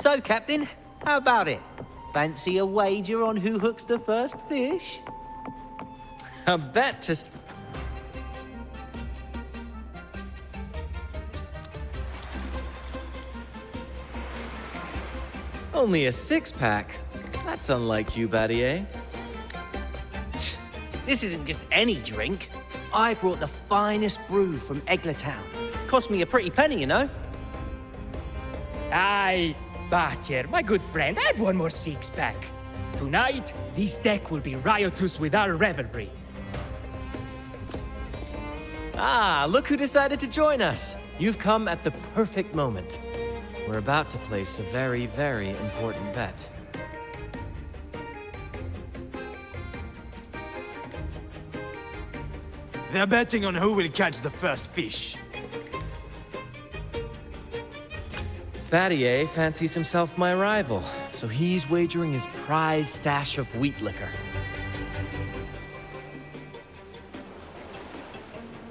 So, Captain, how about it? Fancy a wager on who hooks the first fish? A bet to... Only a six-pack. That's unlike you, Battier. This isn't just any drink. I brought the finest brew from Town. Cost me a pretty penny, you know. Aye, Battier, my good friend, add one more six-pack. Tonight, this deck will be riotous with our revelry. Ah, look who decided to join us. You've come at the perfect moment. We're about to place a very, very important bet. They're betting on who will catch the first fish. Battier fancies himself my rival, so he's wagering his prize stash of wheat liquor.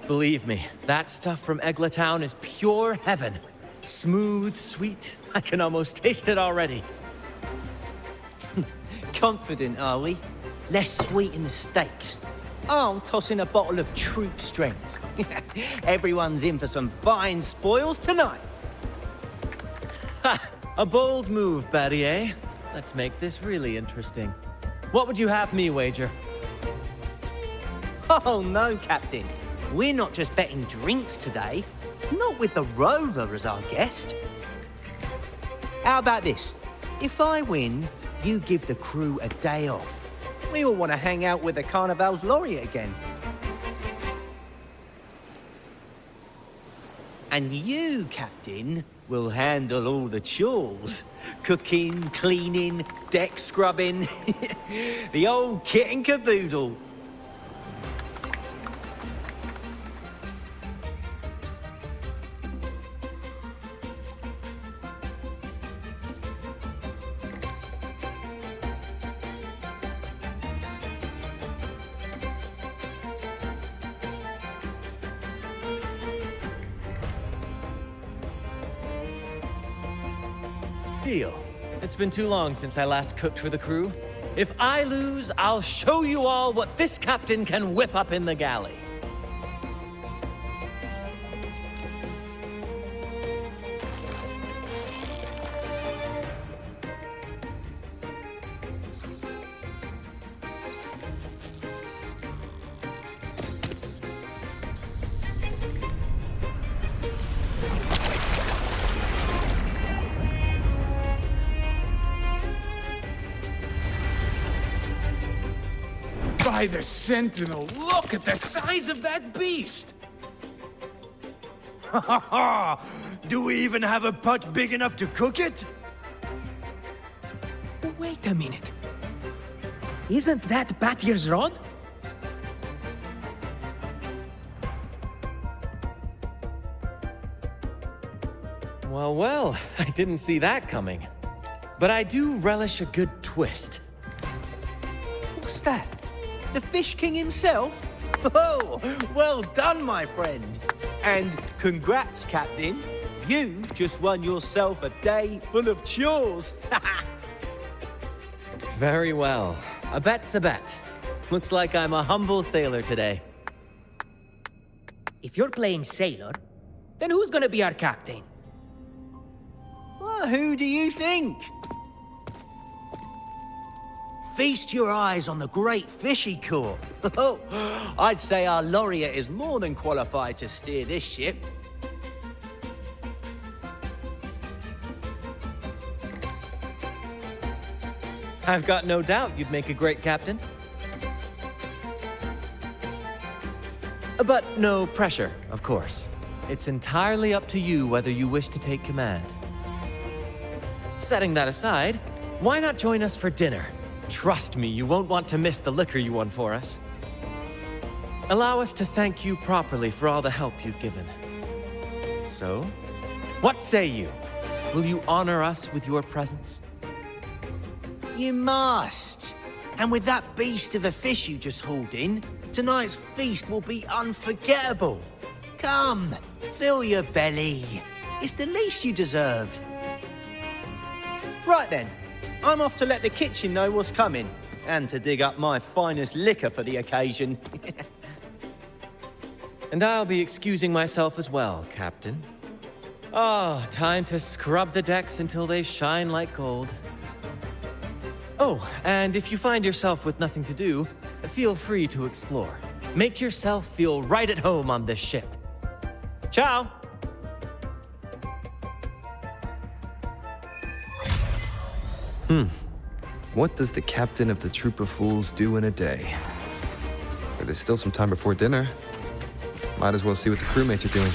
Believe me, that stuff from Town is pure heaven. Smooth, sweet. I can almost taste it already. Confident, are we? Less sweet in the States. I'll toss in a bottle of troop strength. Everyone's in for some fine spoils tonight. Ha! A bold move, Battier. Let's make this really interesting. What would you have me wager? Oh, no, Captain. We're not just betting drinks today. Not with the Rover as our guest. How about this? If I win, you give the crew a day off. We all want to hang out with the Carnival's laureate again. And you, Captain, will handle all the chores. Cooking, cleaning, deck scrubbing. The old kit and caboodle. Deal. It's been too long since I last cooked for the crew. If I lose, I'll show you all what this captain can whip up in the galley. By the Sentinel, look at the size of that beast! Ha ha ha! Do we even have a pot big enough to cook it? Wait a minute. Isn't that Battier's rod? Well, well, I didn't see that coming. But I do relish a good twist. What's that? The Fish King himself? Oh, well done, my friend. And congrats, Captain. You've just won yourself a day full of chores. Very well. A bet's a bet. Looks like I'm a humble sailor today. If you're playing sailor, then who's gonna be our captain? Well, who do you think? Feast your eyes on the great fish he caught. Oh, I'd say our laureate is more than qualified to steer this ship. I've got no doubt you'd make a great captain. But no pressure, of course. It's entirely up to you whether you wish to take command. Setting that aside, why not join us for dinner? Trust me, you won't want to miss the liquor you won for us. Allow us to thank you properly for all the help you've given. So, what say you? Will you honor us with your presence? You must. And with that beast of a fish you just hauled in, tonight's feast will be unforgettable. Come, fill your belly. It's the least you deserve. Right then, I'm off to let the kitchen know what's coming, and to dig up my finest liquor for the occasion. And I'll be excusing myself as well, Captain. Oh, time to scrub the decks until they shine like gold. Oh, and if you find yourself with nothing to do, feel free to explore. Make yourself feel right at home on this ship. Ciao! What does the captain of the troop of fools do in a day? There's still some time before dinner. Might as well see what the crewmates are doing.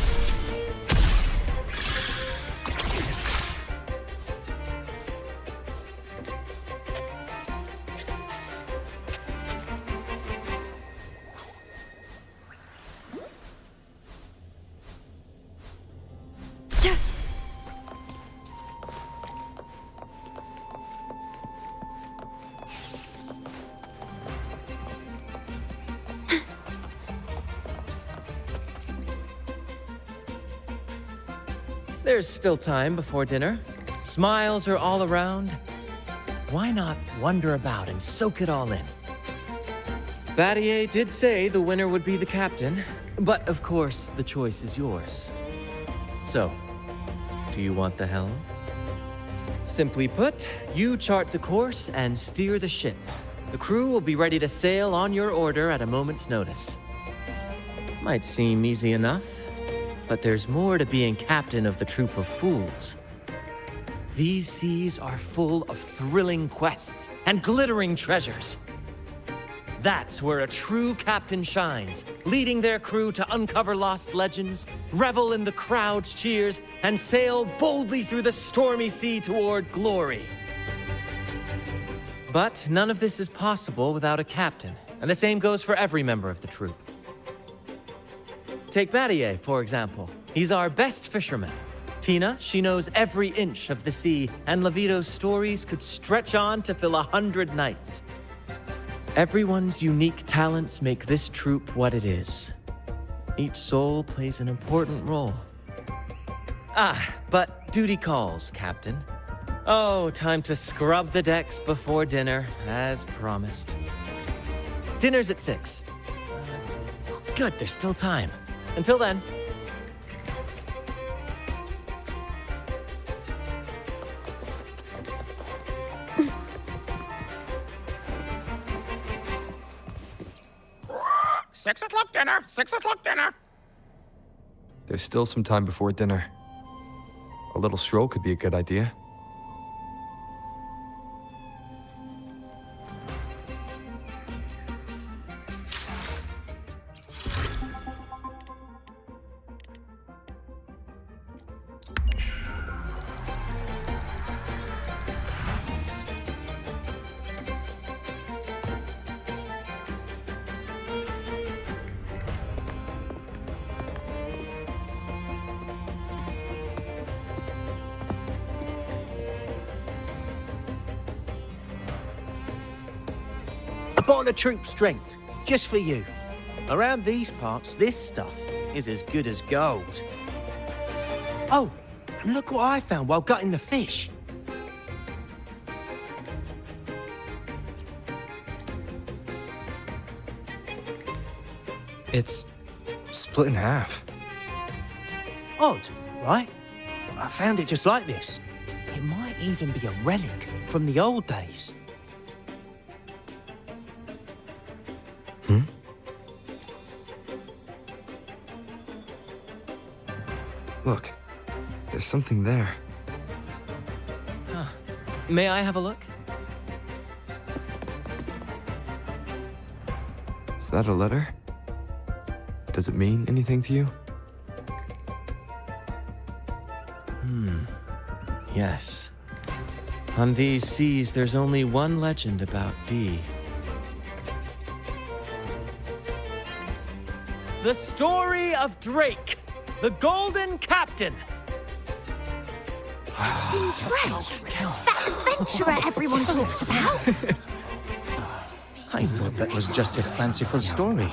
There's still time before dinner. Smiles are all around. Why not wander about and soak it all in? Battier did say the winner would be the captain, but of course the choice is yours. So, do you want the helm? Simply put, you chart the course and steer the ship. The crew will be ready to sail on your order at a moment's notice. Might seem easy enough, but there's more to being captain of the troop of fools. These seas are full of thrilling quests and glittering treasures. That's where a true captain shines, leading their crew to uncover lost legends, revel in the crowd's cheers, and sail boldly through the stormy sea toward glory. But none of this is possible without a captain, and the same goes for every member of the troop. Take Battier, for example. He's our best fisherman. Tina, she knows every inch of the sea, and Levito's stories could stretch on to fill 100 nights. Everyone's unique talents make this troop what it is. Each soul plays an important role. But duty calls, Captain. Oh, time to scrub the decks before dinner, as promised. Dinner's at 6. Good, there's still time. Until then. Six o'clock dinner! 6 o'clock dinner! There's still some time before dinner. A little stroll could be a good idea. A bottle of troop strength, just for you. Around these parts, this stuff is as good as gold. Oh, and look what I found while gutting the fish. It's split in half. Odd, right? I found it just like this. It might even be a relic from the old days. Look, there's something there. May I have a look? Is that a letter? Does it mean anything to you? Yes. On these seas, there's only one legend about Dee. The story of Drake, the Golden Captain. Captain Drake? That adventurer everyone talks about? I thought that was just a fanciful story.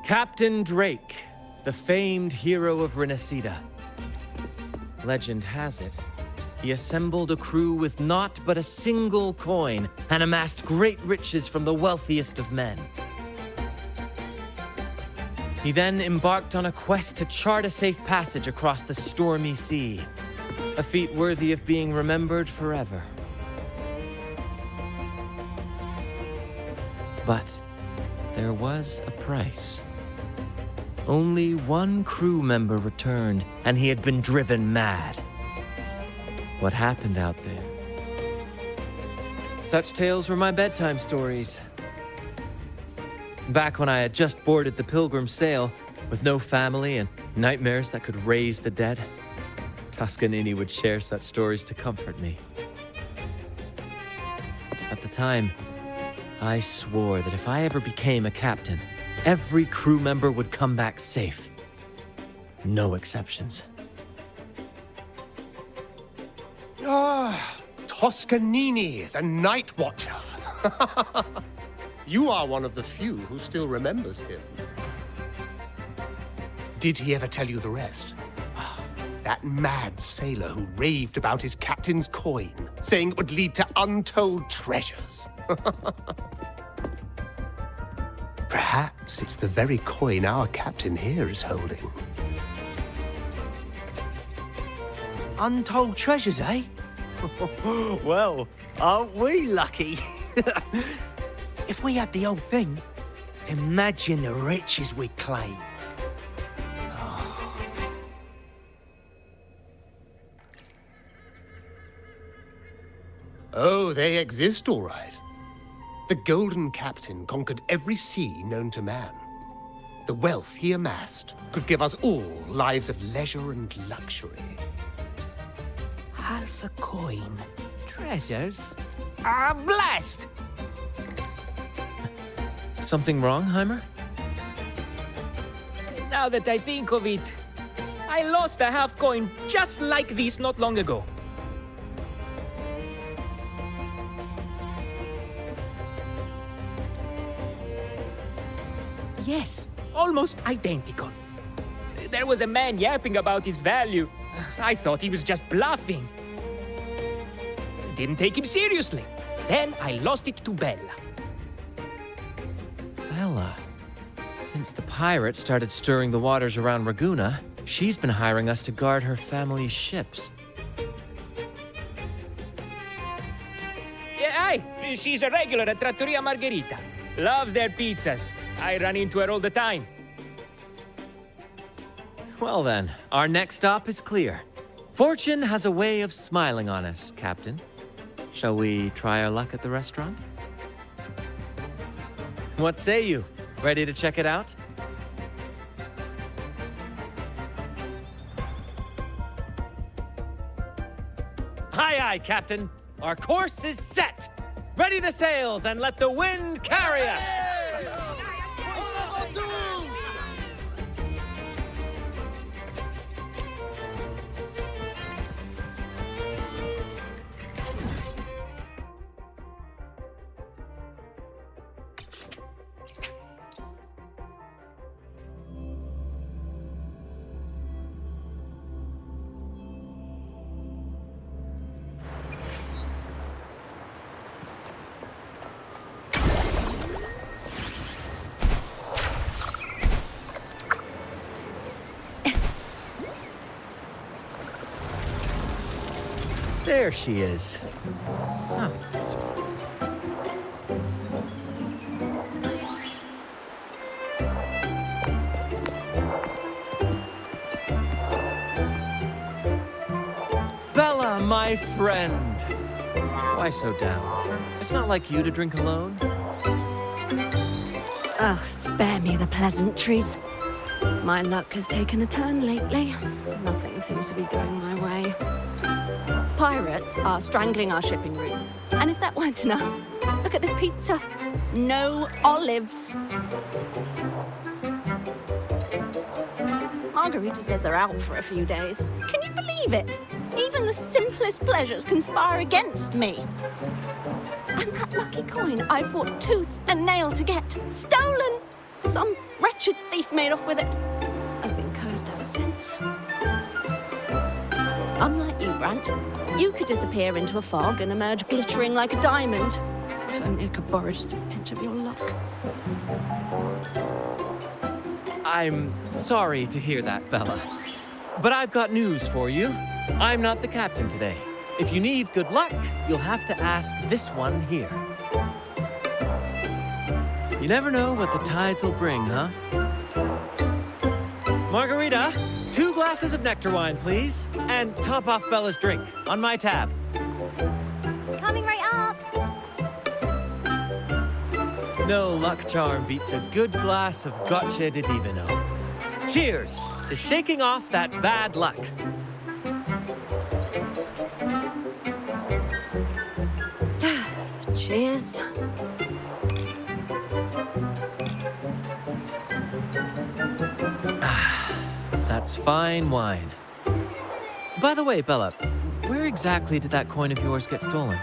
Captain Drake, the famed hero of Renacida. Legend has it, he assembled a crew with naught but a single coin and amassed great riches from the wealthiest of men. He then embarked on a quest to chart a safe passage across the stormy sea, a feat worthy of being remembered forever. But there was a price. Only one crew member returned, and he had been driven mad. What happened out there? Such tales were my bedtime stories. Back when I had just boarded the Pilgrim sail, with no family and nightmares that could raise the dead, Toscanini would share such stories to comfort me. At the time, I swore that if I ever became a captain, every crew member would come back safe. No exceptions. Ah, Toscanini, the Night Watcher. You are one of the few who still remembers him. Did he ever tell you the rest? That mad sailor who raved about his captain's coin, saying it would lead to untold treasures. Perhaps it's the very coin our captain here is holding. Untold treasures, eh? Well, aren't we lucky? If we had the old thing, imagine the riches we'd claim. Oh, they exist, all right. The Golden Captain conquered every sea known to man. The wealth he amassed could give us all lives of leisure and luxury. Half a coin. Treasures? Ah, blast! Something wrong, Heimer? Now that I think of it, I lost a half coin just like this not long ago. Yes, almost identical. There was a man yapping about his value. I thought he was just bluffing. Didn't take him seriously. Then I lost it to Bella. Bella. Since the pirates started stirring the waters around Raguna, she's been hiring us to guard her family's ships. Yeah, aye. She's a regular at Trattoria Margherita. Loves their pizzas. I run into her all the time. Well then, our next stop is clear. Fortune has a way of smiling on us, Captain. Shall we try our luck at the restaurant? What say you? Ready to check it out? Aye, aye, Captain. Our course is set. Ready the sails and let the wind carry us. There she is. Ah, that's right. Bella, my friend. Why so down? It's not like you to drink alone. Ugh, spare me the pleasantries. My luck has taken a turn lately. Nothing seems to be going my way. Pirates are strangling our shipping routes. And if that weren't enough, look at this pizza. No olives. Margarita says they're out for a few days. Can you believe it? Even the simplest pleasures conspire against me. And that lucky coin I fought tooth and nail to get, stolen. Some wretched thief made off with it. I've been cursed ever since. Unlike you, Brant, you could disappear into a fog and emerge glittering like a diamond. If only I could borrow just a pinch of your luck. I'm sorry to hear that, Bella. But I've got news for you. I'm not the captain today. If you need good luck, you'll have to ask this one here. You never know what the tides will bring, huh? Margarita, 2 glasses of nectar wine, please. And top off Bella's drink on my tab. Coming right up. No luck charm beats a good glass of gocce di divino. Cheers to shaking off that bad luck. Cheers. That's fine wine. By the way, Bella, where exactly did that coin of yours get stolen?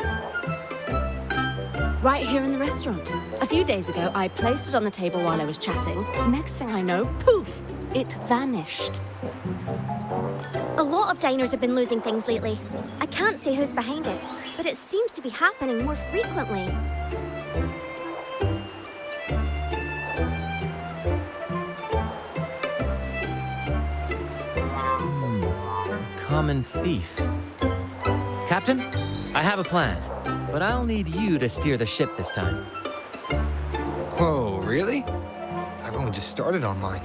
Right here in the restaurant. A few days ago, I placed it on the table while I was chatting. Next thing I know, poof, it vanished. A lot of diners have been losing things lately. I can't say who's behind it, but it seems to be happening more frequently. Common thief. Captain, I have a plan, but I'll need you to steer the ship this time. Whoa, really? I've only just started on mine.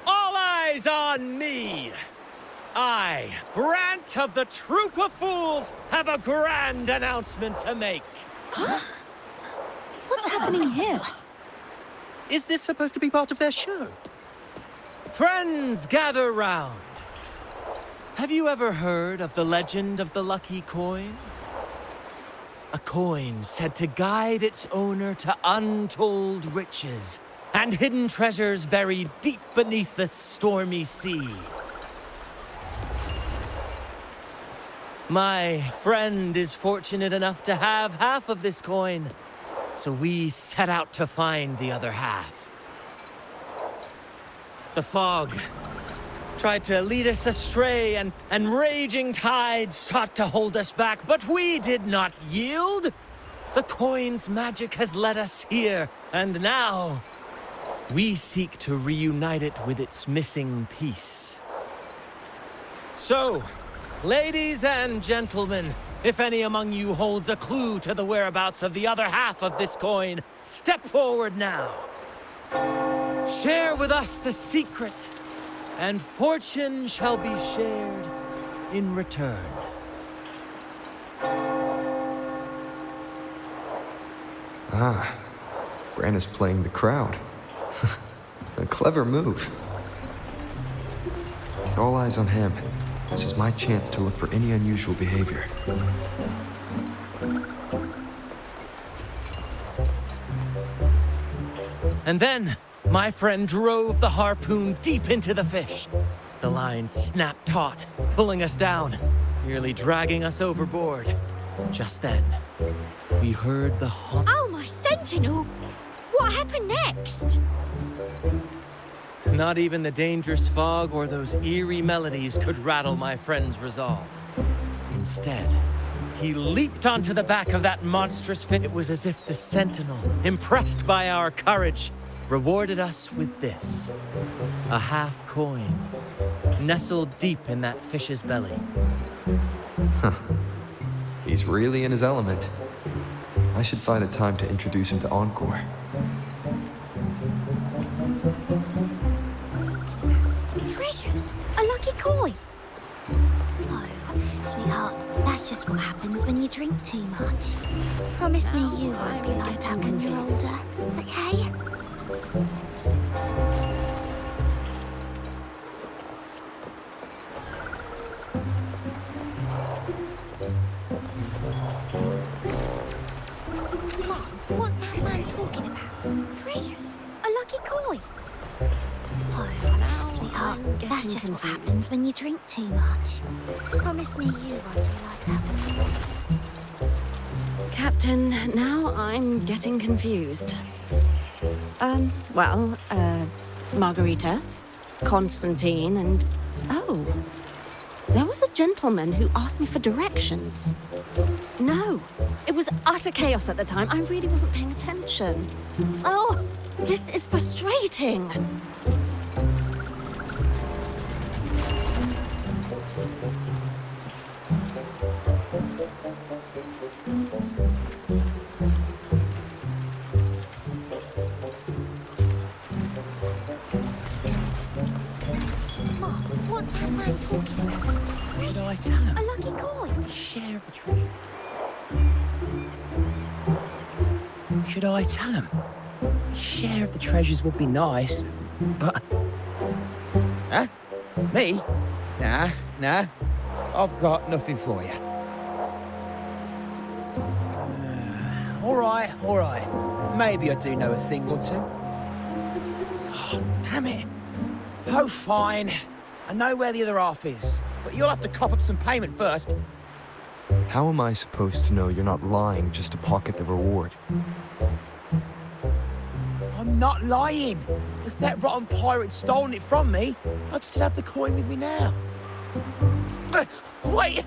All eyes on me! I, Brant of the Troop of Fools, have a grand announcement to make. What's happening here? Is this supposed to be part of their show? Friends, gather round. Have you ever heard of the legend of the lucky coin? A coin said to guide its owner to untold riches and hidden treasures buried deep beneath the stormy sea. My friend is fortunate enough to have half of this coin, so we set out to find the other half. The fog tried to lead us astray, and raging tides sought to hold us back, but we did not yield. The coin's magic has led us here, and now we seek to reunite it with its missing piece. So, ladies and gentlemen, if any among you holds a clue to the whereabouts of the other half of this coin, step forward now. Share with us the secret, and fortune shall be shared in return. Ah, Brant is playing the crowd. A clever move. With all eyes on him, this is my chance to look for any unusual behavior. And then, my friend drove the harpoon deep into the fish. The line snapped taut, pulling us down, nearly dragging us overboard. Just then, we heard the hot... Oh, my sentinel! What happened next? Not even the dangerous fog or those eerie melodies could rattle my friend's resolve. Instead, he leaped onto the back of that monstrous fish. It was as if the sentinel, impressed by our courage, rewarded us with this. A half coin, nestled deep in that fish's belly. He's really in his element. I should find a time to introduce him to Encore. Treasures? A lucky coin? Oh, sweetheart, that's just what happens when you drink too much. Promise me you won't be like that when you're older, okay? Mom, what's that man talking about? Treasures? A lucky coin? Oh, sweetheart. heart. That's just what happens when you drink too much. Promise me you won't be like that one. Captain, now I'm getting confused. Margarita, Constantine, and... Oh, there was a gentleman who asked me for directions. No, it was utter chaos at the time. I really wasn't paying attention. Oh, this is frustrating. Mom, what's that man talking about? What do I tell him? A lucky coin. Share of the treasure. Should I tell him? Share of the treasures would be nice, but... Huh? Me? Nah. I've got nothing for you. All right. Maybe I do know a thing or two. Oh, damn it. Oh, fine. I know where the other half is, but you'll have to cough up some payment first. How am I supposed to know you're not lying just to pocket the reward? I'm not lying. If that rotten pirate'd stolen it from me, I'd still have the coin with me now. Wait!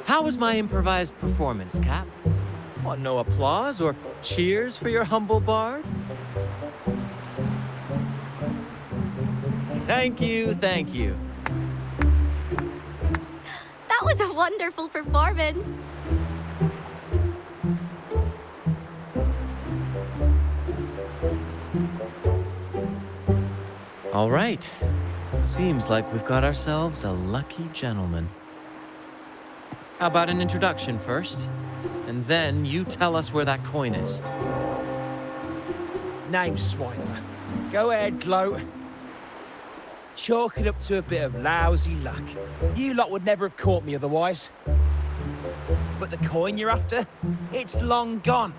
How was my improvised performance, Cap? What, no applause or cheers for your humble bard? Thank you. That was a wonderful performance. All right. Seems like we've got ourselves a lucky gentleman. How about an introduction first? And then you tell us where that coin is. Name's Swiper. Go ahead, gloat. Chalk it up to a bit of lousy luck. You lot would never have caught me otherwise. But the coin you're after? It's long gone.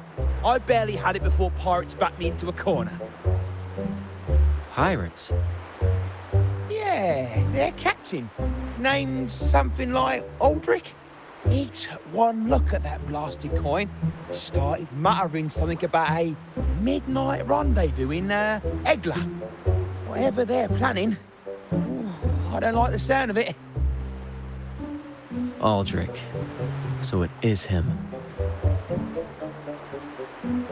I barely had it before pirates backed me into a corner. Pirates? Yeah, their captain. Named something like Aldrich. He took one look at that blasted coin, started muttering something about a midnight rendezvous in Egla. Whatever they're planning. Ooh, I don't like the sound of it. Aldrich. So it is him.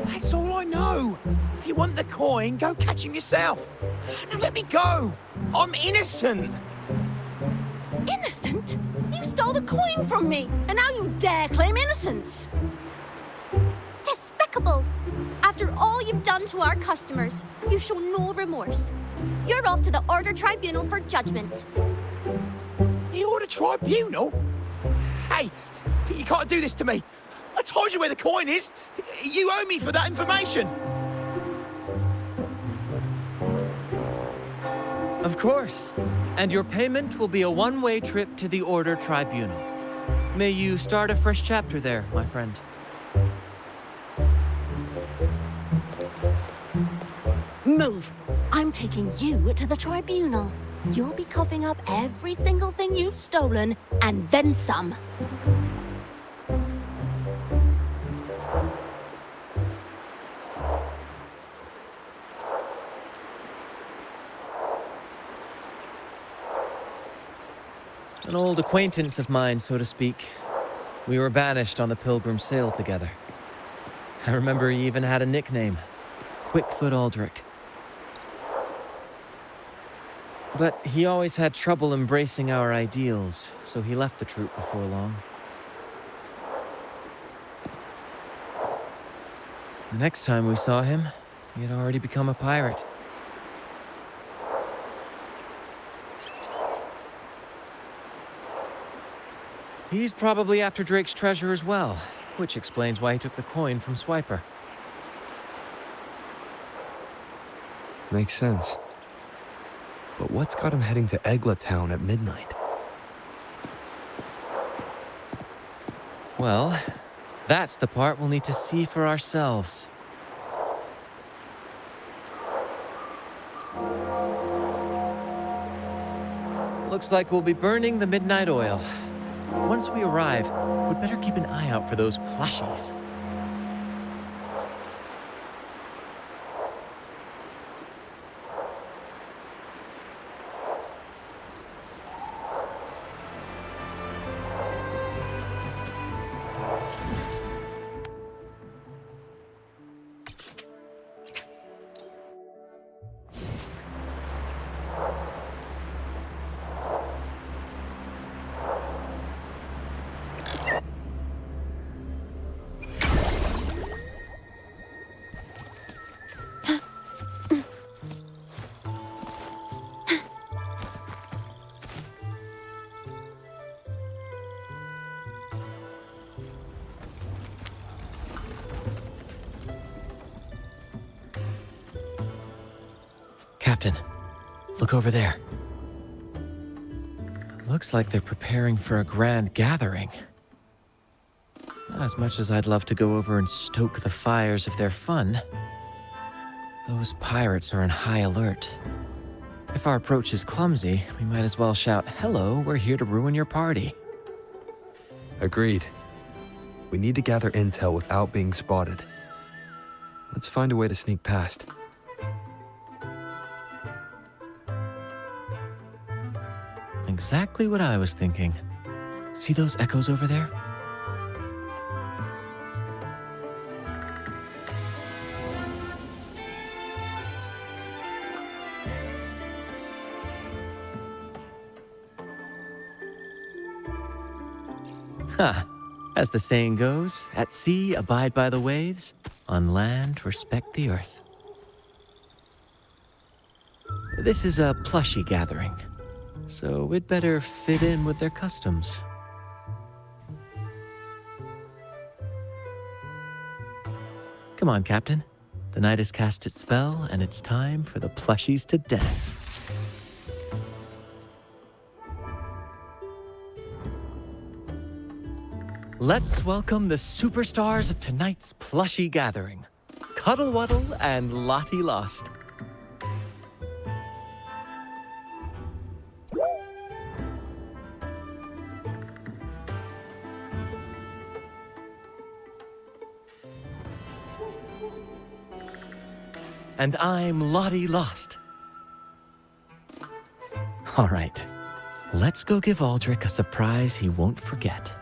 That's all I know. If you want the coin, go catch him yourself. Now let me go. I'm innocent. Innocent? You stole the coin from me, and now you dare claim innocence. Despicable! After all you've done to our customers, you show no remorse. You're off to the Order Tribunal for judgment. The Order Tribunal? Hey, you can't do this to me. I told you where the coin is. You owe me for that information. Of course. And your payment will be a one-way trip to the Order Tribunal. May you start a fresh chapter there, my friend. Move. I'm taking you to the tribunal. You'll be coughing up every single thing you've stolen, and then some. An old acquaintance of mine, so to speak. We were banished on the Pilgrim sail together. I remember he even had a nickname, Quickfoot Aldrich. But he always had trouble embracing our ideals, so he left the troop before long. The next time we saw him, he had already become a pirate. He's probably after Drake's treasure as well, which explains why he took the coin from Swiper. Makes sense. But what's got him heading to Egla Town at midnight? Well, that's the part we'll need to see for ourselves. Looks like we'll be burning the midnight oil. Once we arrive, we'd better keep an eye out for those plushies. Captain, look over there. Looks like they're preparing for a grand gathering. As much as I'd love to go over and stoke the fires of their fun, those pirates are on high alert. If our approach is clumsy, we might as well shout, "Hello, we're here to ruin your party." Agreed. We need to gather intel without being spotted. Let's find a way to sneak past. Exactly what I was thinking. See those echoes over there? Ha! As the saying goes, at sea abide by the waves, on land respect the earth. This is a plushie gathering, so we'd better fit in with their customs. Come on, Captain. The night has cast its spell, and it's time for the plushies to dance. Let's welcome the superstars of tonight's plushie gathering, Cuddle Wuddle and Lottie Lost. And I'm Lottie Lost. All right, let's go give Aldrich a surprise he won't forget.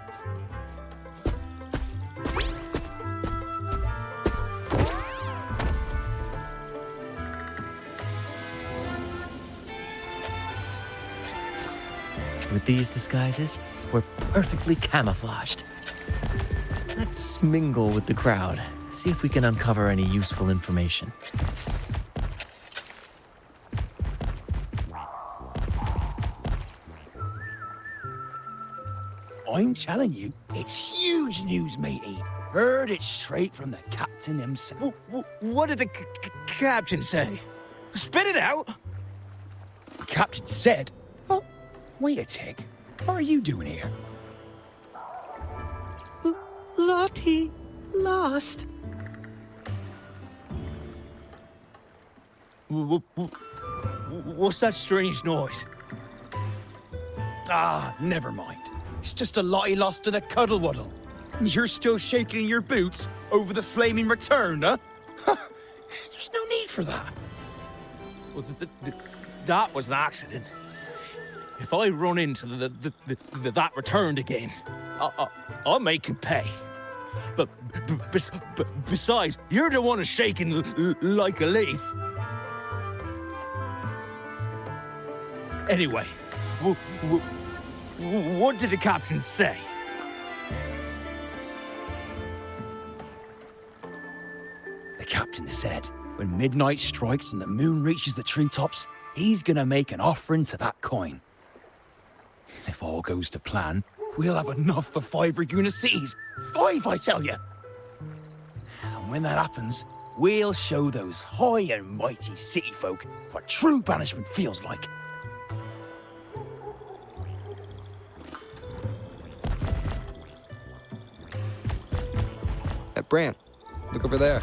With these disguises, we're perfectly camouflaged. Let's mingle with the crowd, see if we can uncover any useful information. I'm telling you, it's huge news, matey. Heard it straight from the captain himself. What did the captain say? Spit it out! The captain said, "Oh, wait a tick. What are you doing here?" Lottie Lost. What's that strange noise? Ah, never mind. It's just a Lottie Lost and a Cuddle Wuddle. And you're still shaking in your boots over the flaming return, huh? There's no need for that. Well, that was an accident. If I run into that returned again, I'll make him pay. But besides, you're the one who's shaking like a leaf. Anyway, what did the captain say? The captain said, when midnight strikes and the moon reaches the treetops, he's gonna make an offering to that coin. If all goes to plan, we'll have enough for 5 Raguna cities. 5, I tell you! And when that happens, we'll show those high and mighty city folk what true banishment feels like. At Brant, look over there.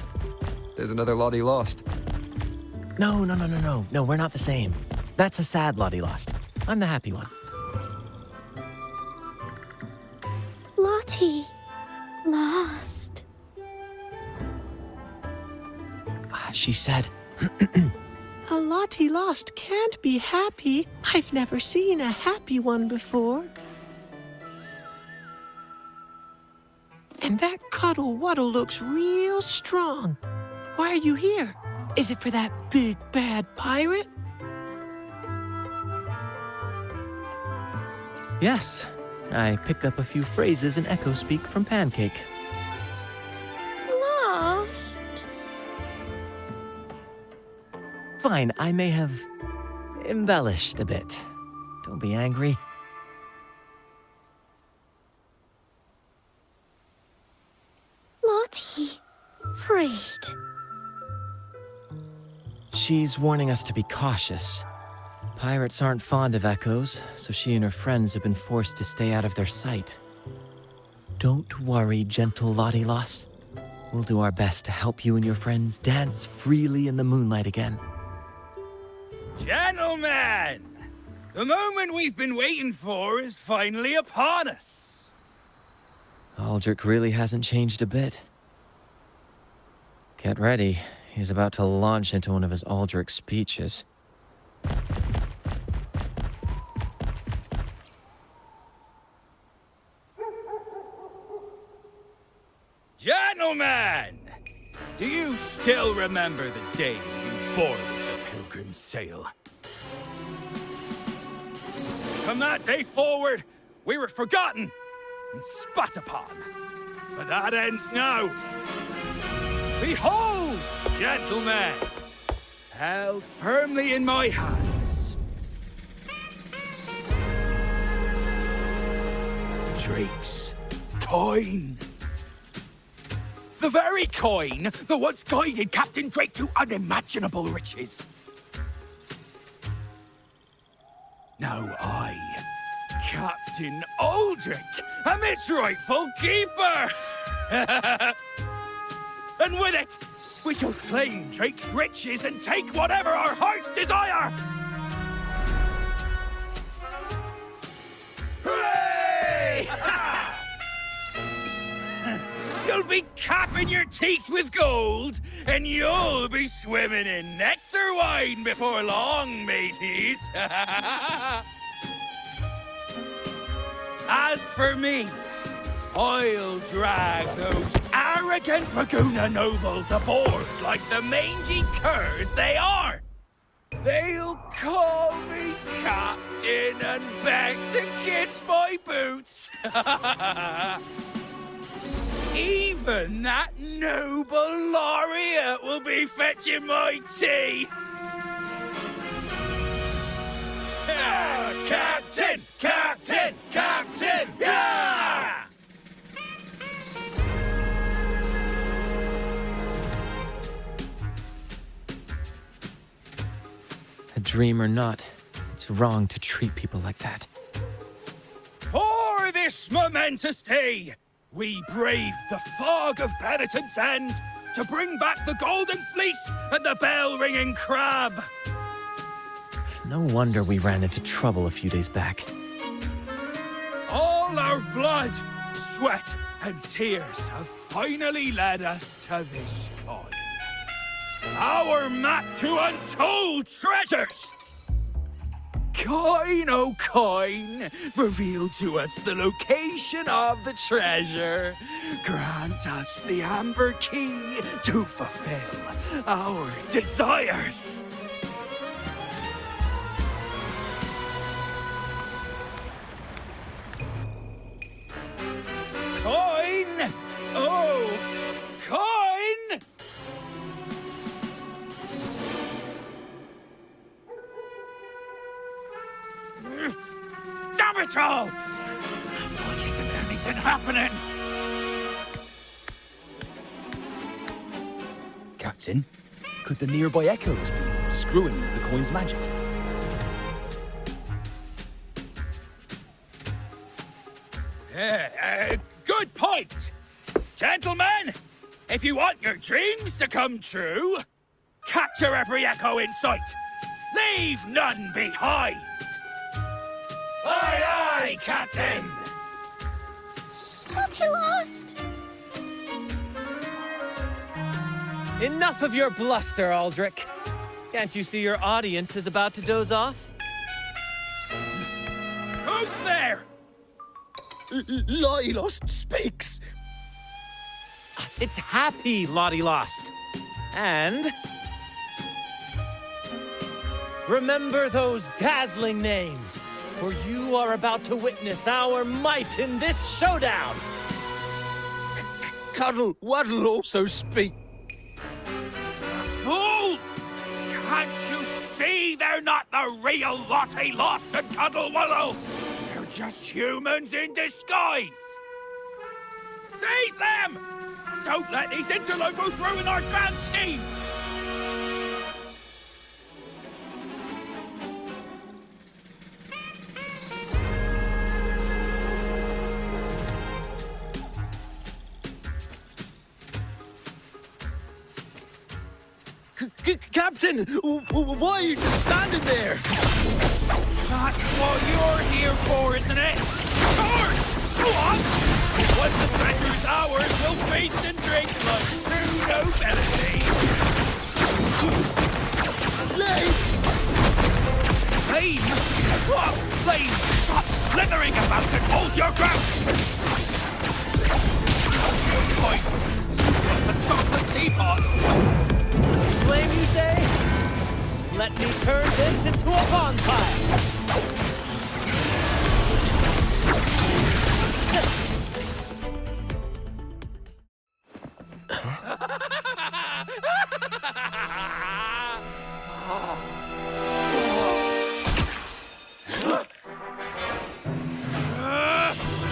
There's another Lottie lost. No, we're not the same. That's a sad Lottie lost. I'm the happy one. Lottie. Lost. She said, A Lottie lost can't be happy. I've never seen a happy one before. And that Cuddle Waddle looks real strong. Why are you here? Is it for that big bad pirate? yes. I picked up a few phrases in Echo Speak from Pancake. Lost. Fine, I may have embellished a bit. Don't be angry. Lottie. Afraid. She's warning us to be cautious. Pirates aren't fond of echoes, so she and her friends have been forced to stay out of their sight. Don't worry, gentle Lottie Loss. We'll do our best to help you and your friends dance freely in the moonlight again. Gentlemen, the moment we've been waiting for is finally upon us. Aldrich really hasn't changed a bit. Get ready. He's about to launch into one of his Aldrich speeches. Gentlemen, do you still remember the day you boarded the Pilgrim's Sail? From that day forward, we were forgotten and spat upon. But that ends now. Behold, gentlemen, held firmly in my hands, Drake's coin. The very coin that once guided Captain Drake to unimaginable riches. Now I, Captain Aldrich, am its rightful keeper! And with it, we shall claim Drake's riches and take whatever our hearts desire! Hooray! You'll be capping your teeth with gold, and you'll be swimming in nectar wine before long, mateys. As for me, I'll drag those arrogant Raguna nobles aboard like the mangy curs they are. They'll call me captain and beg to kiss my boots. Even that noble laureate will be fetching my tea. Captain! Captain! Captain! Yeah! A dream or not, it's wrong to treat people like that. For this momentous day, we braved the fog of penitence and to bring back the golden fleece and the bell-ringing crab. No wonder we ran into trouble a few days back. All our blood, sweat, and tears have finally led us to this coin. Our map to untold treasures! Coin, oh coin, reveal to us the location of the treasure. Grant us the amber key to fulfill our desires. Coin! Oh, coin! Damn it all! Why isn't anything happening? Captain. Could the nearby echoes be screwing with the coin's magic? Good point! Gentlemen, if you want your dreams to come true, capture every echo in sight. Leave none behind! Aye, aye, Captain! Got lost! Enough of your bluster, Aldrich. Can't you see your audience is about to doze off? Who's there? Lottie Lost speaks! It's happy Lottie Lost. And remember those dazzling names, for you are about to witness our might in this showdown. Cuddle Waddle also speak. Fool! Can't you see they're not the real Lottie Lost and Cuddle Wallow? They're just humans in disguise! Seize them! Don't let these interlopers ruin our grand scheme! Captain, why are you just standing there? That's what you're here for, isn't it? Charge! Go on! Once the treasure's ours, we'll feast and drink like true nobility. Flame! Flame? What flame? Stop slithering about and hold your ground! Point! A chocolate teapot! Flame, you say? Let me turn this into a bonfire.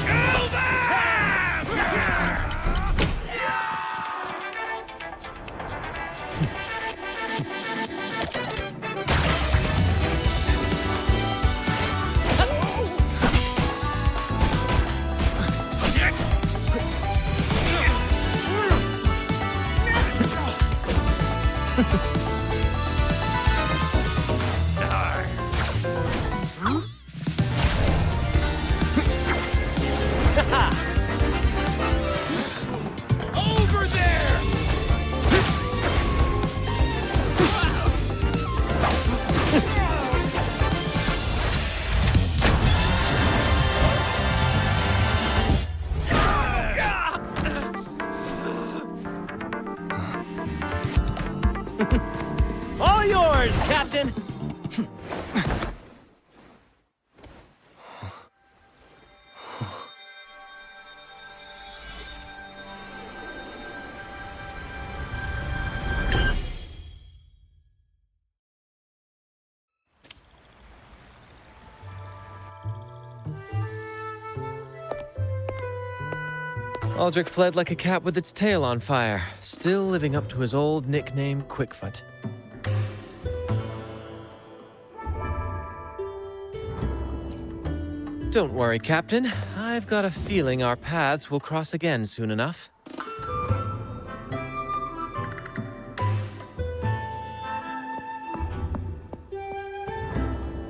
Kill them! Over there! All yours, Captain. Aldrich fled like a cat with its tail on fire, still living up to his old nickname, Quickfoot. Don't worry, Captain. I've got a feeling our paths will cross again soon enough.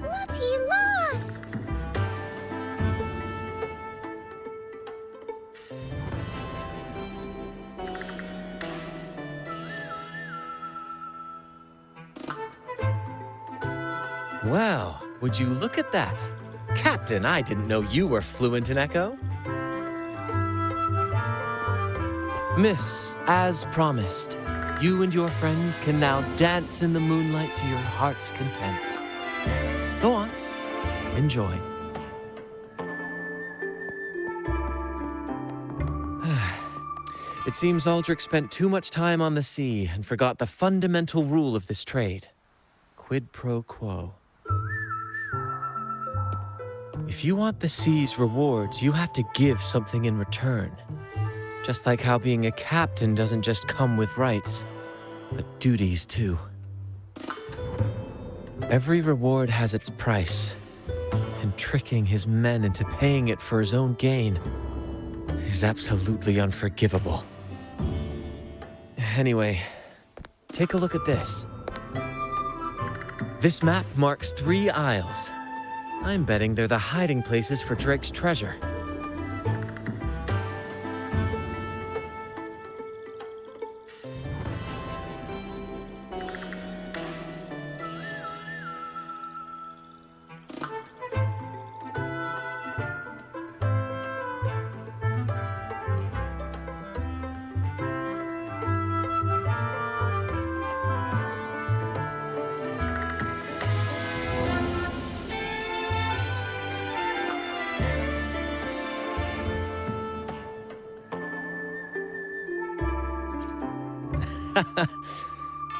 Lottie Lost! Well, would you look at that? Captain, I didn't know you were fluent in Echo. Miss, as promised, you and your friends can now dance in the moonlight to your heart's content. Go on, enjoy. It seems Aldrich spent too much time on the sea and forgot the fundamental rule of this trade. Quid pro quo. If you want the sea's rewards, you have to give something in return. Just like how being a captain doesn't just come with rights. but duties too. Every reward has its price, and tricking his men into paying it for his own gain is absolutely unforgivable. Anyway, take a look at this. This map marks 3 isles. I'm betting they're the hiding places for Drake's treasure.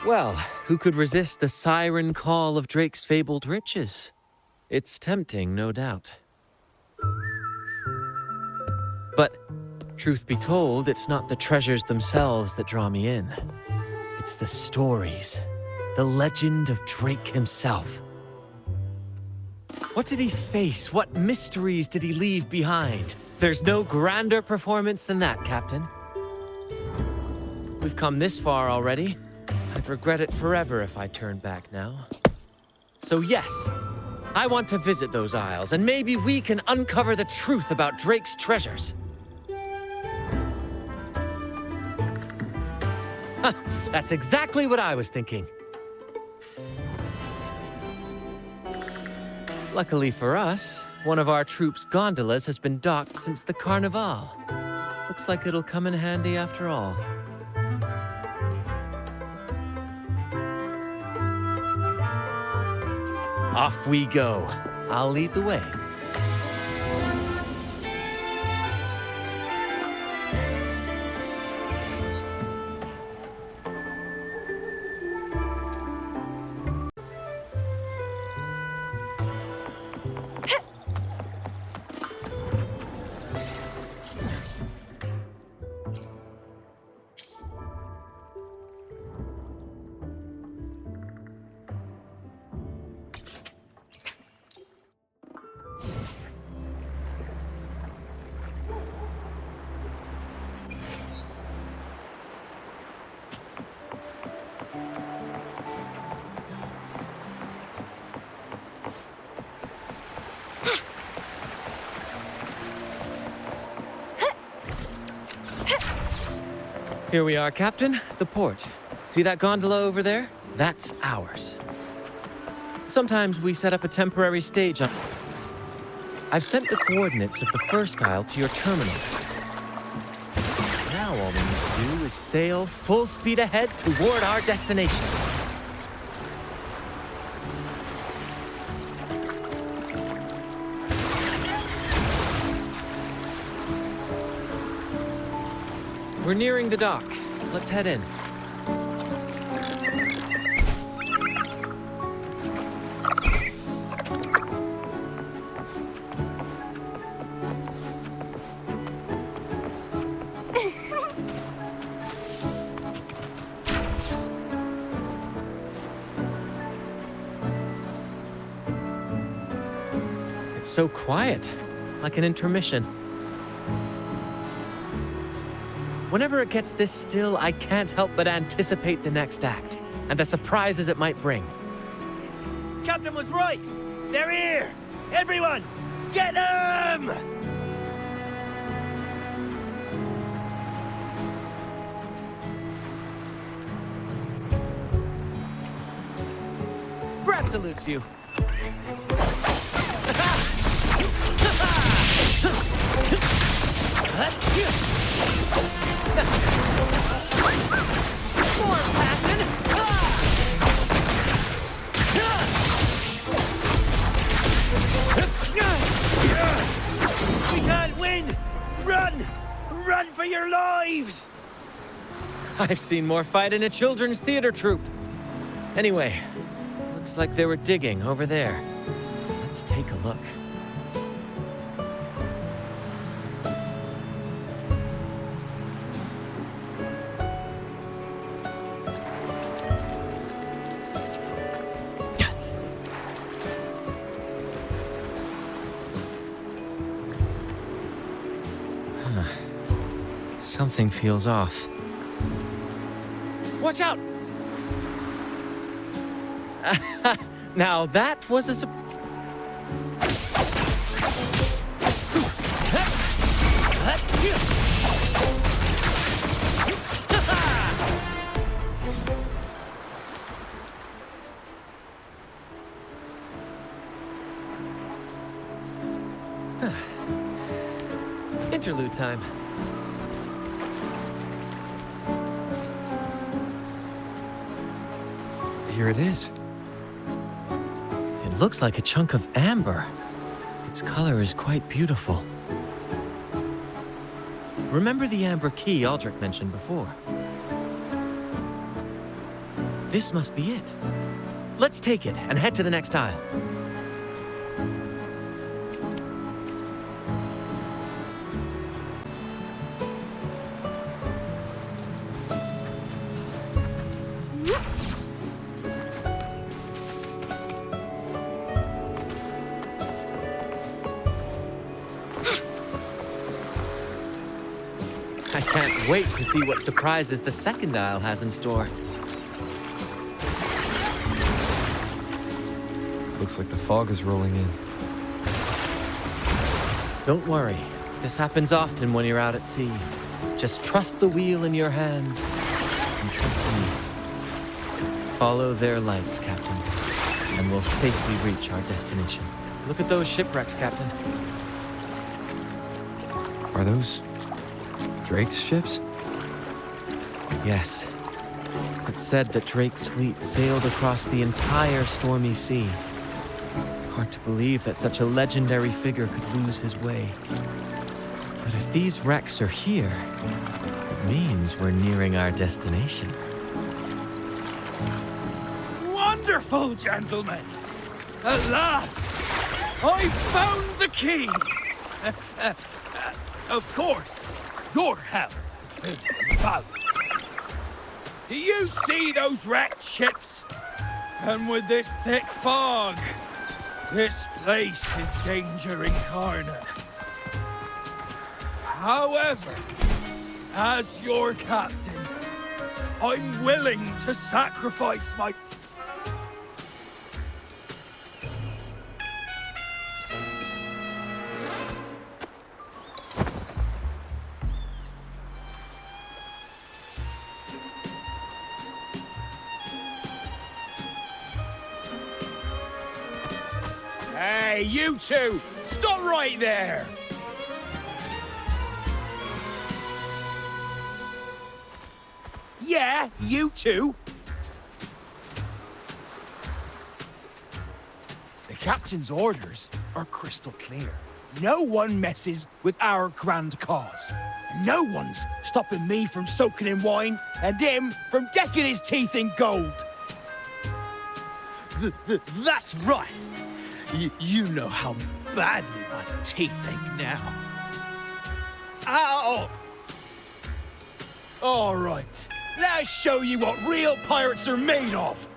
Well, who could resist the siren call of Drake's fabled riches? It's tempting, no doubt. But, truth be told, it's not the treasures themselves that draw me in. It's the stories, the legend of Drake himself. What did he face? What mysteries did he leave behind? There's no grander performance than that, Captain. We've come this far already. I'd regret it forever if I turned back now. So yes, I want to visit those isles, and maybe we can uncover the truth about Drake's treasures. That's exactly what I was thinking. Luckily for us, one of our troop's gondolas has been docked since the Carnival. Looks like it'll come in handy after all. Off we go. I'll lead the way. Here we are, Captain. The port. See that gondola over there? That's ours. Sometimes we set up a temporary stage on... I've sent the coordinates of the first isle to your terminal. Now all we need to do is sail full speed ahead toward our destination. We're nearing the dock. Let's head in. It's so quiet, like an intermission. Whenever it gets this still, I can't help but anticipate the next act, and the surprises it might bring. Captain was right! They're here! Everyone, get them! Brant salutes you. More passion! We can't win! Run! Run for your lives! I've seen more fight in a children's theater troupe. Anyway, looks like they were digging over there. Let's take a look. Something feels off. Watch out! Now that was a interlude time. Here it is. It looks like a chunk of amber. Its color is quite beautiful. Remember the amber key Aldrich mentioned before? This must be it. Let's take it and head to the next aisle. I can't wait to see what surprises the second aisle has in store. Looks like the fog is rolling in. Don't worry. This happens often when you're out at sea. Just trust the wheel in your hands and trust me. Follow their lights, Captain, and we'll safely reach our destination. Look at those shipwrecks, Captain. Are those Drake's ships? Yes. It's said that Drake's fleet sailed across the entire stormy sea. Hard to believe that such a legendary figure could lose his way. But if these wrecks are here, it means we're nearing our destination. Wonderful, gentlemen! At last, I found the key! Of course, your help has been invaluable. Do you see those wrecked ships? And with this thick fog, this place is danger incarnate. However, as your captain, I'm willing to sacrifice my... Hey, you two! Stop right there! Yeah, you two! The captain's orders are crystal clear. No one messes with our grand cause. No one's stopping me from soaking in wine and him from decking his teeth in gold. That's right! You know how badly my teeth ache now. Ow! All right, let's show you what real pirates are made of.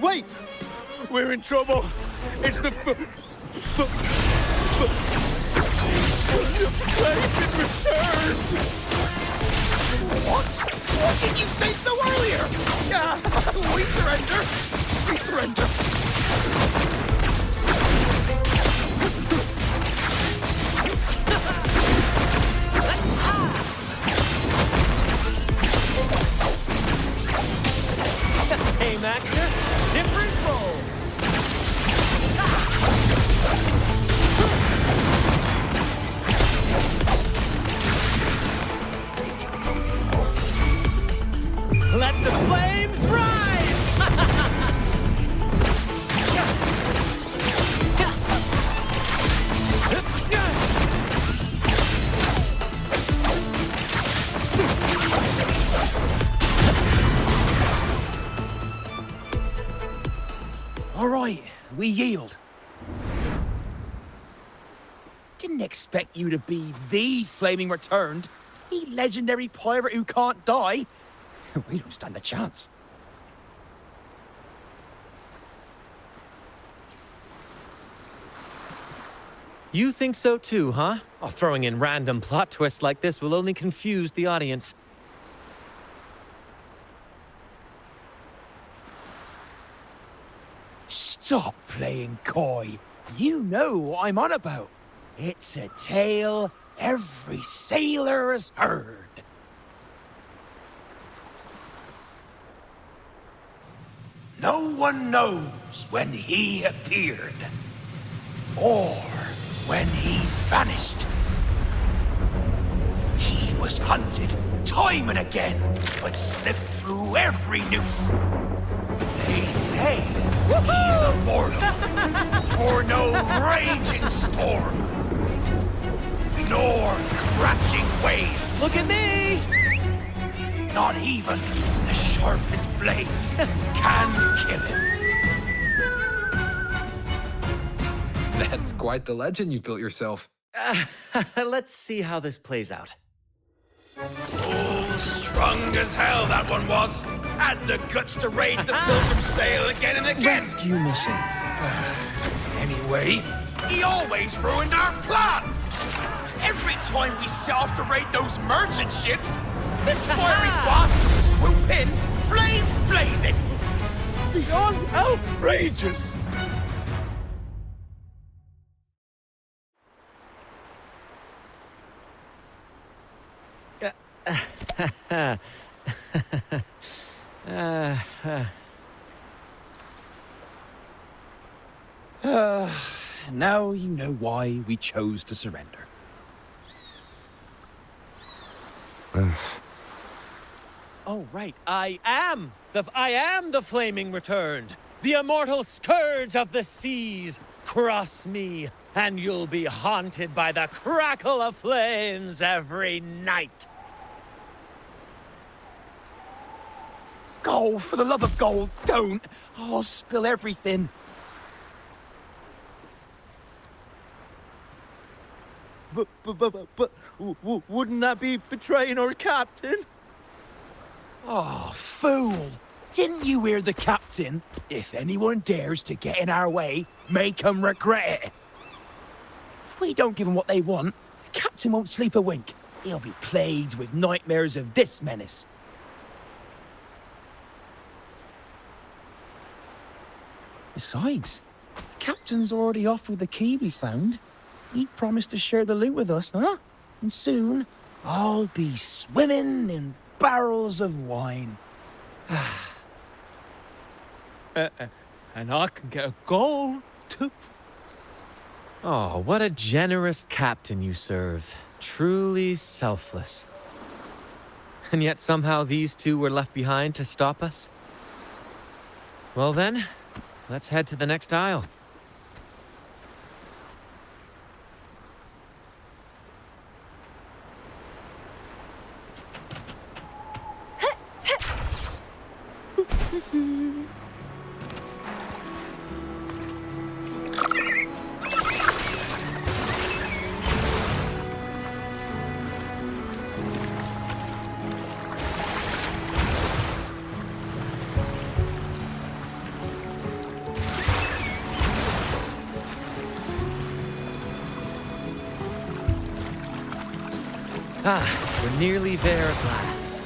Wait! We're in trouble. It's the The plane been returned! What? What did you say so earlier? Yeah, we surrender. We surrender. Same actor, different role. Let the flames rise! All right, we yield. Didn't expect you to be the flaming returned. The legendary pirate who can't die. We don't stand a chance. You think so too, huh? Oh, throwing in random plot twists like this will only confuse the audience. Stop playing coy. You know what I'm on about. It's a tale every sailor has heard. No one knows when he appeared, or when he vanished. He was hunted time and again, but slipped through every noose. They say he's immortal, for no raging storm, nor crashing wave. Look at me! Not even the sharpest blade can kill him. That's quite the legend you've built yourself. Let's see how this plays out. Oh, strong as hell that one was. Had the guts to raid the Pilgrim Sail again and again. Rescue missions. Anyway, he always ruined our plans. Every time we set off to raid those merchant ships, this fiery bastard would swoop in, flames blazing. Beyond outrageous. Now you know why we chose to surrender. Oh, right. I am the flaming returned. The immortal scourge of the seas. Cross me, and you'll be haunted by the crackle of flames every night. Gold, for the love of gold, don't! I'll spill everything. But wouldn't that be betraying our captain? Oh, fool! Didn't you hear the captain? If anyone dares to get in our way, make 'em regret it. If we don't give 'em what they want, the captain won't sleep a wink. He'll be plagued with nightmares of this menace. Besides, the captain's already offered the key we found. He promised to share the loot with us, huh? And soon, I'll be swimming in barrels of wine. And I can get a gold tooth. Oh, what a generous captain you serve. Truly selfless. And yet somehow these two were left behind to stop us? Well then, let's head to the next aisle. We're nearly there at last.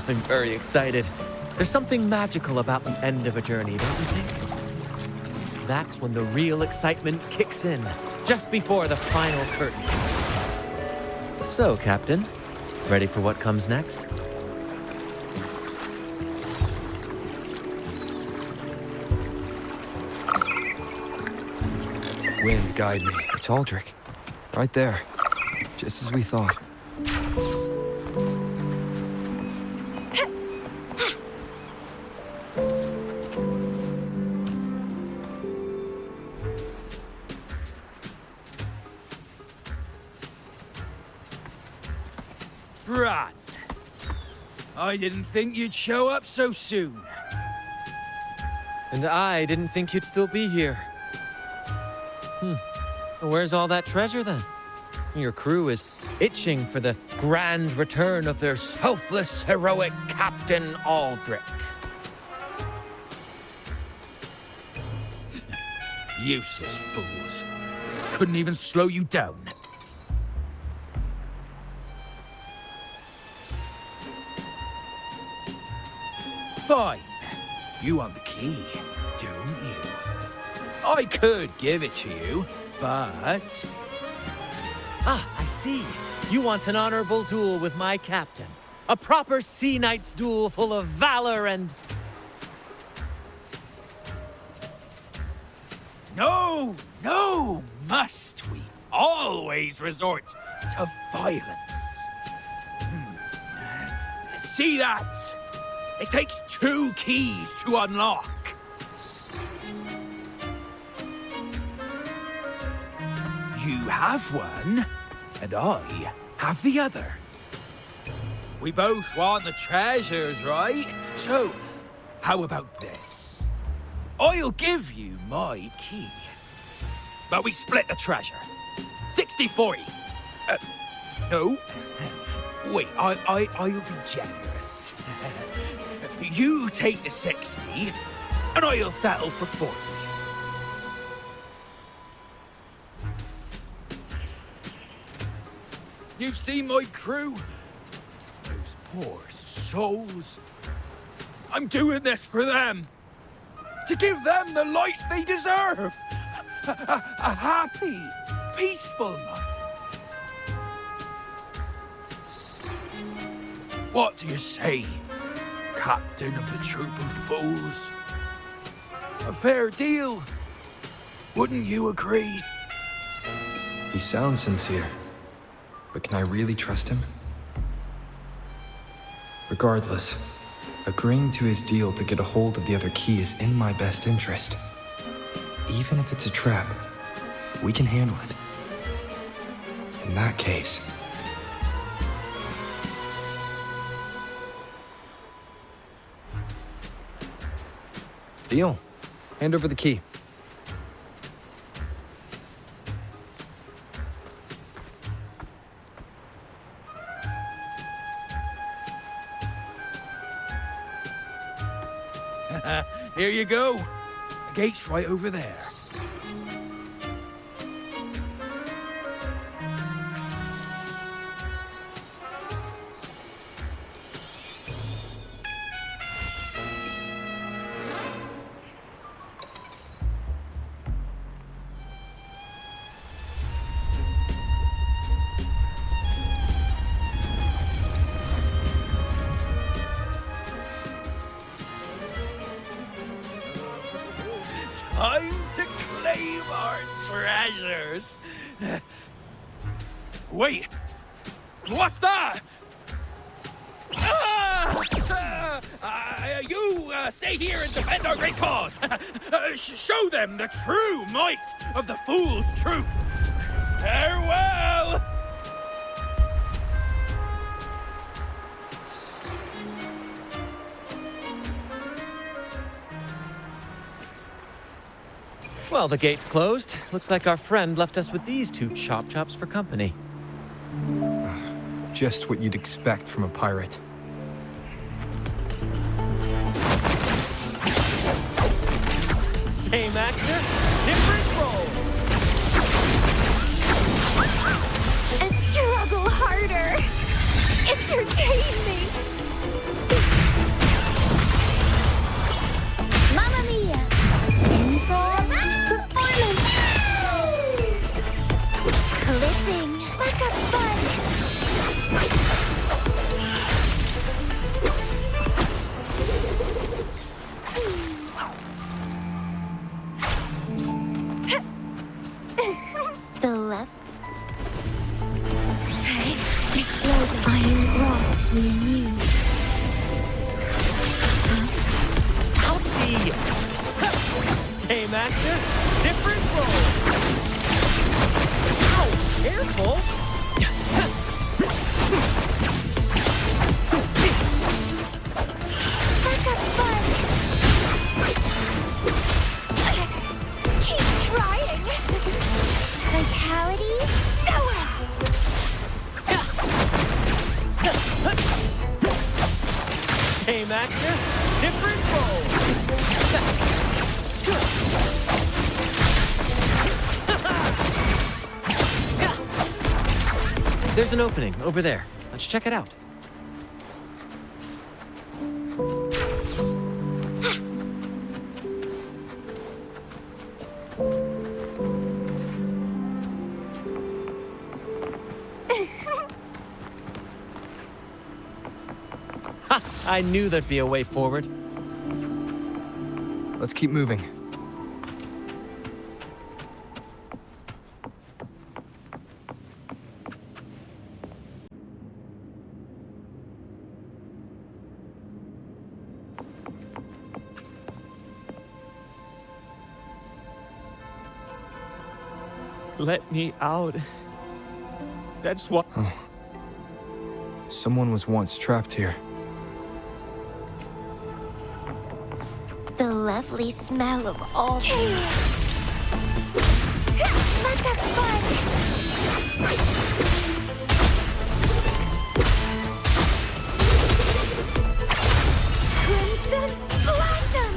I'm very excited. There's something magical about the end of a journey, don't you think? That's when the real excitement kicks in, just before the final curtain. So, Captain, ready for what comes next? Wind, guide me. It's Aldrich. Right there. Just as we thought. Brant, I didn't think you'd show up so soon. And I didn't think you'd still be here. Where's all that treasure then? Your crew is itching for the grand return of their selfless, heroic Captain Aldrich. Useless fools. Couldn't even slow you down. Fine. You want the key, don't you? I could give it to you, but... Ah, I see. You want an honorable duel with my captain. A proper Sea Knight's duel full of valor and... No, no, must we always resort to violence? See that? It takes 2 keys to unlock. You have one, and I have the other. We both want the treasures, right? So, how about this? I'll give you my key. But we split the treasure. 60-40. No. Wait, I'll be generous. You take the 60, and I'll settle for 40. You see my crew? Those poor souls. I'm doing this for them. To give them the life they deserve. A happy, peaceful life. What do you say, Captain of the Troop of Fools? A fair deal, wouldn't you agree? He sounds sincere, but can I really trust him? Regardless, agreeing to his deal to get a hold of the other key is in my best interest. Even if it's a trap, we can handle it. In that case... Deal. Hand over the key. Here you go. The gate's right over there. Time to claim our treasures. Wait, what's that? You stay here and defend our great cause. Show them the true might of the Fool's Troop. Farewell. Well, the gate's closed. Looks like our friend left us with these 2 chop chops for company. Just what you'd expect from a pirate. Same actor, different role. And struggle harder. Entertain me. Mamma mia. Improv performance. Clipping. Let's have fun. The left. Iron graft near you. Ouchie! Same actor, different role. Ow! Careful! Let's have fun. Keep trying. Vitality, show up. Same actor, different role. There's an opening over there. Let's check it out. Ha! I knew there'd be a way forward. Let's keep moving. Let me out. That's what. Oh. Someone was once trapped here. The lovely smell of all chaos. Let's have fun! Crimson Blossom!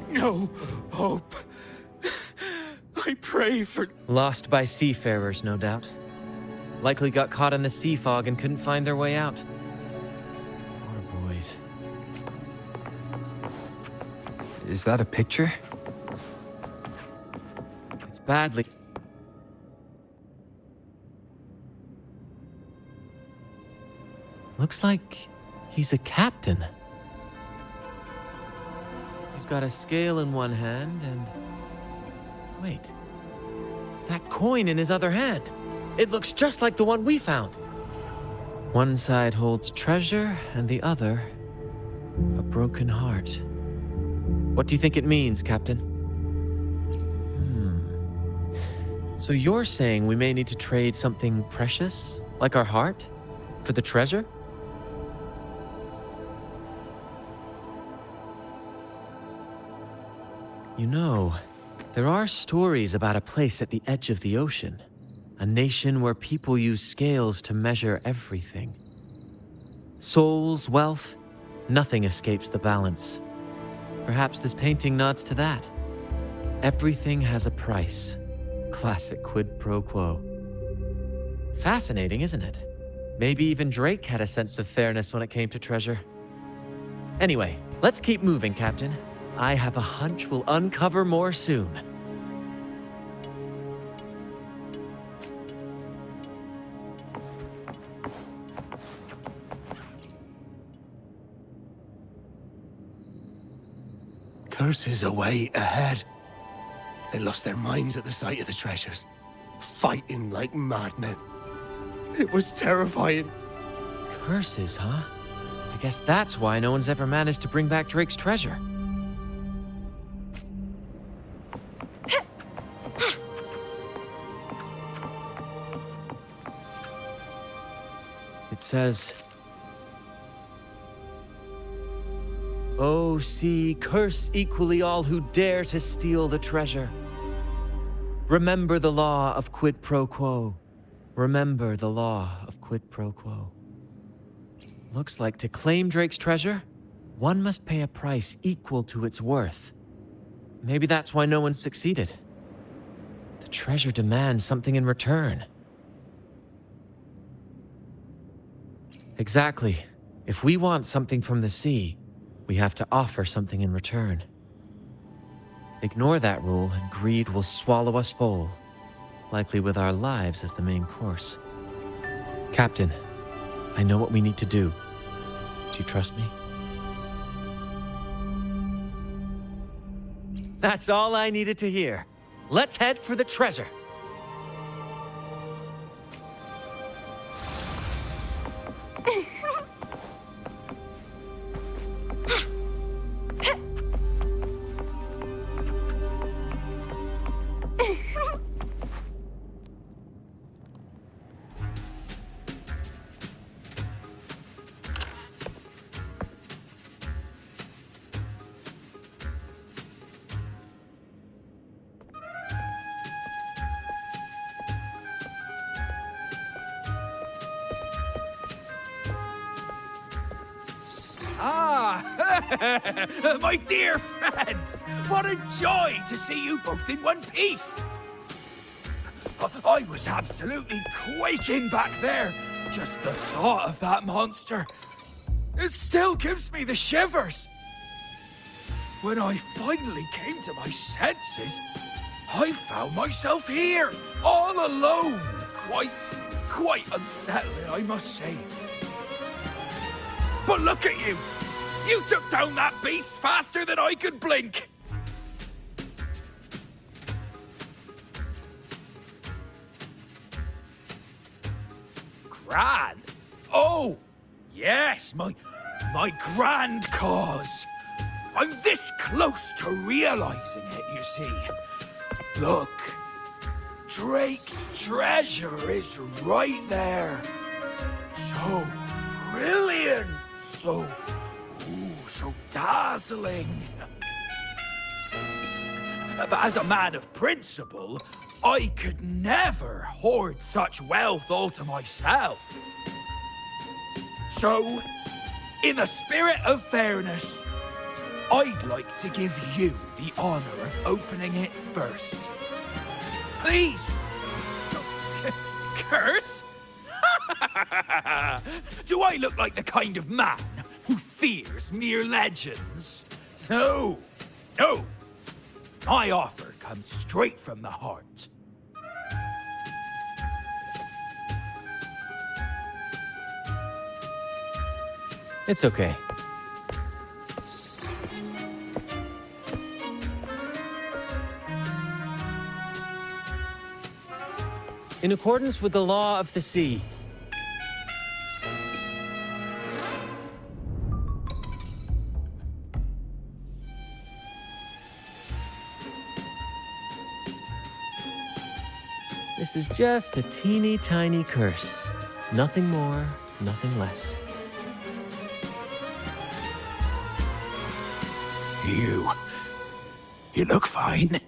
No hope. I pray for... Lost by seafarers, no doubt. Likely got caught in the sea fog and couldn't find their way out. Poor boys. Is that a picture? It's badly... Looks like he's a captain. He's got a scale in one hand and... Wait. That coin in his other hand. It looks just like the one we found. One side holds treasure and the other... a broken heart. What do you think it means, Captain? So you're saying we may need to trade something precious, like our heart, for the treasure? You know, there are stories about a place at the edge of the ocean. A nation where people use scales to measure everything. Souls, wealth, nothing escapes the balance. Perhaps this painting nods to that. Everything has a price. Classic quid pro quo. Fascinating, isn't it? Maybe even Drake had a sense of fairness when it came to treasure. Anyway, let's keep moving, Captain. I have a hunch we'll uncover more soon. Curses away ahead. They lost their minds at the sight of the treasures, fighting like madmen. It was terrifying. Curses, huh? I guess that's why no one's ever managed to bring back Drake's treasure. It says, "O sea, curse equally all who dare to steal the treasure. Remember the law of quid pro quo. Remember the law of quid pro quo." Looks like to claim Drake's treasure, one must pay a price equal to its worth. Maybe that's why no one succeeded. The treasure demands something in return. Exactly. If we want something from the sea, we have to offer something in return. Ignore that rule and greed will swallow us whole, likely with our lives as the main course. Captain, I know what we need to do. Do you trust me? That's all I needed to hear. Let's head for the treasure. Ah, my dear friends, what a joy to see you both in one piece. I was absolutely quaking back there. Just the thought of that monster. It still gives me the shivers. When I finally came to my senses, I found myself here, all alone. Quite unsettling, I must say. But look at you! You took down that beast faster than I could blink! Grand? Oh! Yes, my grand cause. I'm this close to realizing it, you see. Look. Drake's treasure is right there. So brilliant. So dazzling. But as a man of principle, I could never hoard such wealth all to myself. So, in the spirit of fairness, I'd like to give you the honor of opening it first. Please! Curse? Do I look like the kind of man who fears mere legends? No. My offer comes straight from the heart. It's okay. In accordance with the law of the sea, this is just a teeny tiny curse. Nothing more, nothing less. You look fine.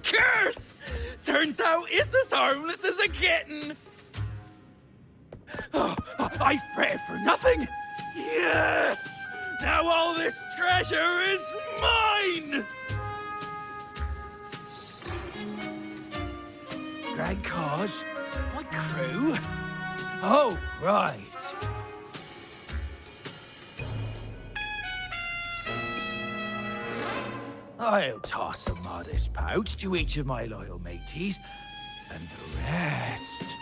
Curse! Turns out it's as harmless as a kitten. Oh, I fretted for nothing. Yes! Now all this treasure is mine! Grand cause? My crew? Oh, right. I'll toss a modest pouch to each of my loyal mateys, and the rest,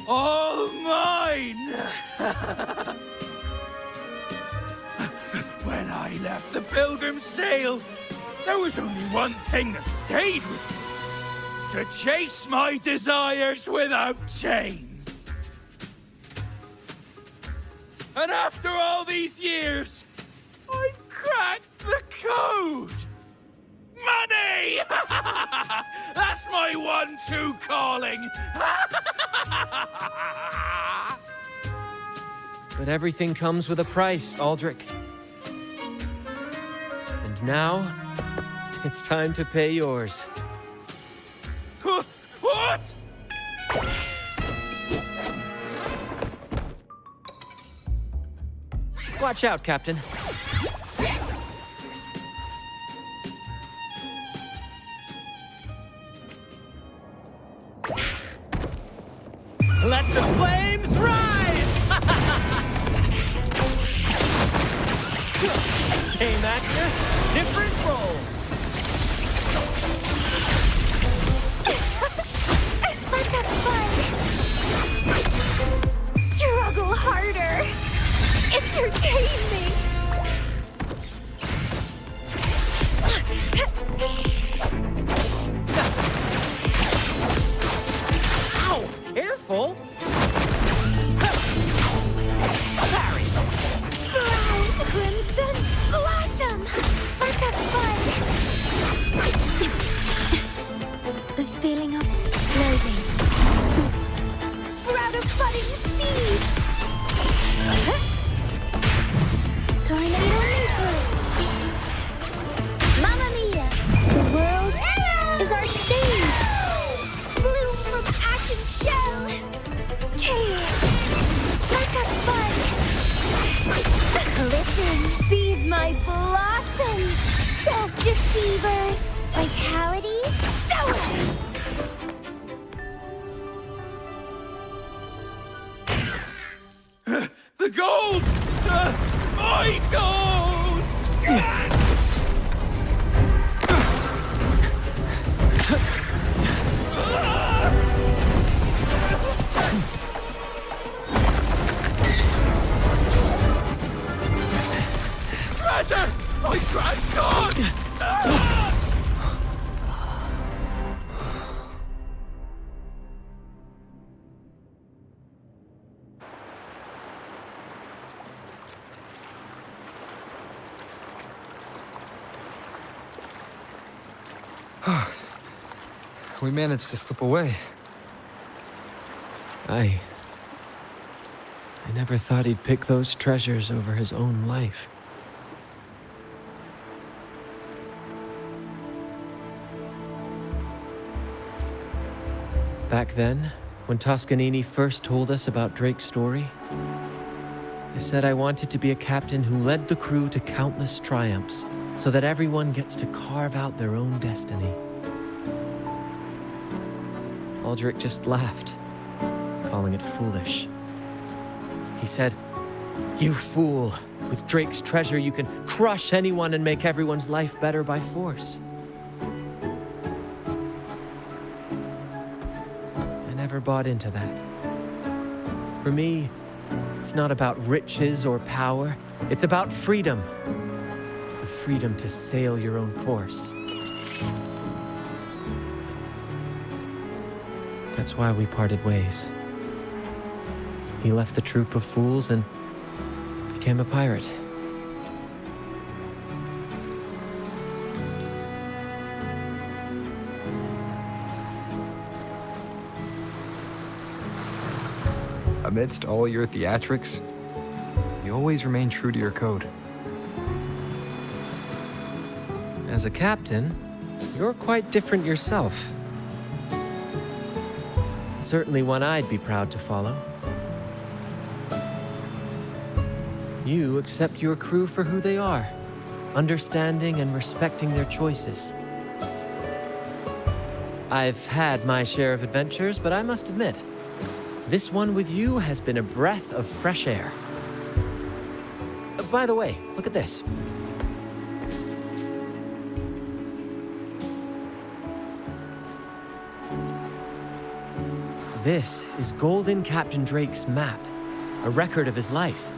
all mine! When I left the Pilgrim's Sail, there was only one thing that stayed with me. To chase my desires without chains. And after all these years, I've cracked the code! Money! That's my one-two calling! But everything comes with a price, Aldrich. And now, it's time to pay yours. What? Watch out, Captain. Let the flames rise! Same actor, different role. Let's have fun! Struggle harder! Entertain me! Ow! Careful! Parry! Sprout! Crimson Blossom! Let's have fun! The feeling of loading. Sprout of budding seed! Tornado Maple! Mamma Mia! The world is our stage! Bloom from ashen shell! blossom! Feed my blossoms! Self-deceivers! Vitality, sour! The gold! My gold! Treasure! I drank God! We managed to slip away. I never thought he'd pick those treasures over his own life. Back then, when Toscanini first told us about Drake's story, I said I wanted to be a captain who led the crew to countless triumphs, so that everyone gets to carve out their own destiny. Aldrich just laughed, calling it foolish. He said, "You fool! With Drake's treasure, you can crush anyone and make everyone's life better by force." I never bought into that. For me, it's not about riches or power. It's about freedom. The freedom to sail your own course. That's why we parted ways. He left the troop of fools and became a pirate. Amidst all your theatrics, you always remain true to your code. As a captain, you're quite different yourself. Certainly one I'd be proud to follow. You accept your crew for who they are, understanding and respecting their choices. I've had my share of adventures, but I must admit, this one with you has been a breath of fresh air. By the way, look at this. This is Golden Captain Drake's map, a record of his life.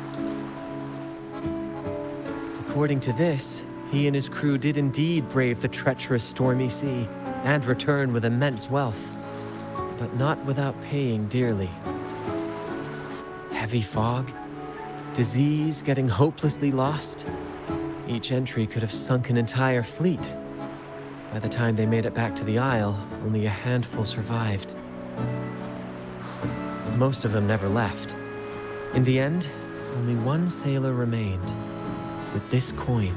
According to this, he and his crew did indeed brave the treacherous stormy sea and return with immense wealth, but not without paying dearly. Heavy fog, disease, getting hopelessly lost. Each entry could have sunk an entire fleet. By the time they made it back to the Isle, only a handful survived. Most of them never left. In the end, only one sailor remained, with this coin.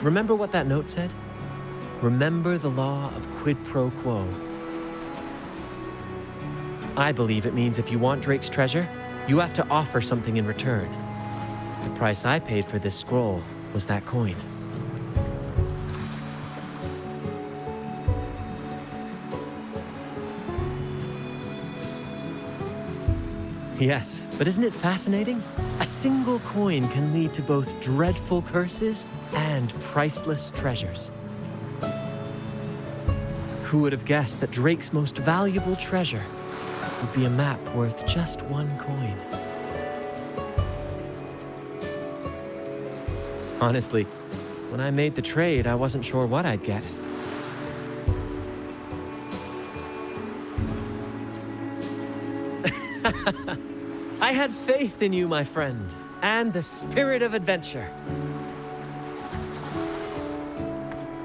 Remember what that note said? Remember the law of quid pro quo. I believe it means if you want Drake's treasure, you have to offer something in return. The price I paid for this scroll was that coin. Yes, but isn't it fascinating? A single coin can lead to both dreadful curses and priceless treasures. Who would have guessed that Drake's most valuable treasure would be a map worth just one coin? Honestly, when I made the trade, I wasn't sure what I'd get. I had faith in you, my friend, and the spirit of adventure.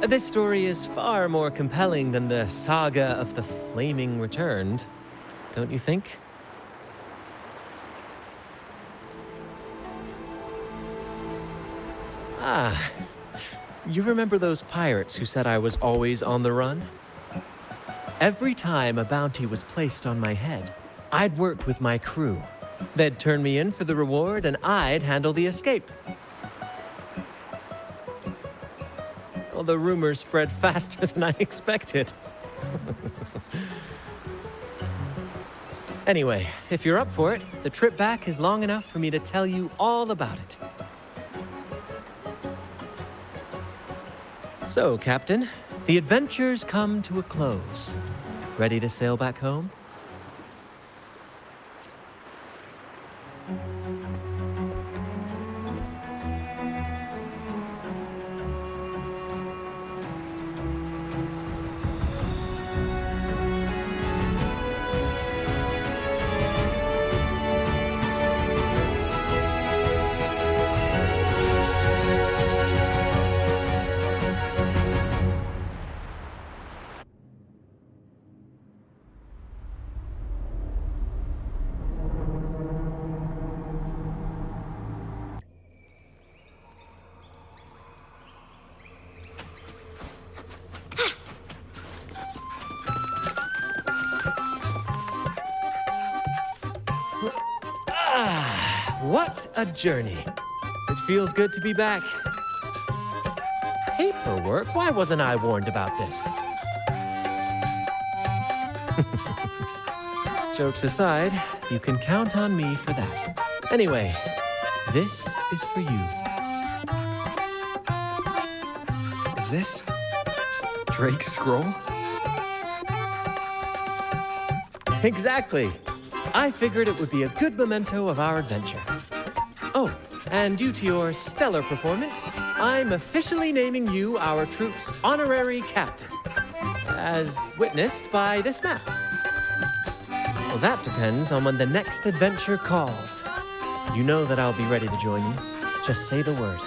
This story is far more compelling than the saga of the Flaming Returned, don't you think? Ah, you remember those pirates who said I was always on the run? Every time a bounty was placed on my head, I'd work with my crew, They'd turn me in for the reward, and I'd handle the escape. Well, the rumors spread faster than I expected. Anyway, if you're up for it, the trip back is long enough for me to tell you all about it. So, Captain, the adventure's come to a close. Ready to sail back home? What a journey. It feels good to be back. Paperwork? Why wasn't I warned about this? Jokes aside, you can count on me for that. Anyway, this is for you. Is this Drake's scroll? Exactly. I figured it would be a good memento of our adventure. Oh, and due to your stellar performance, I'm officially naming you our troop's honorary captain, as witnessed by this map. Well, that depends on when the next adventure calls. You know that I'll be ready to join you. Just say the word.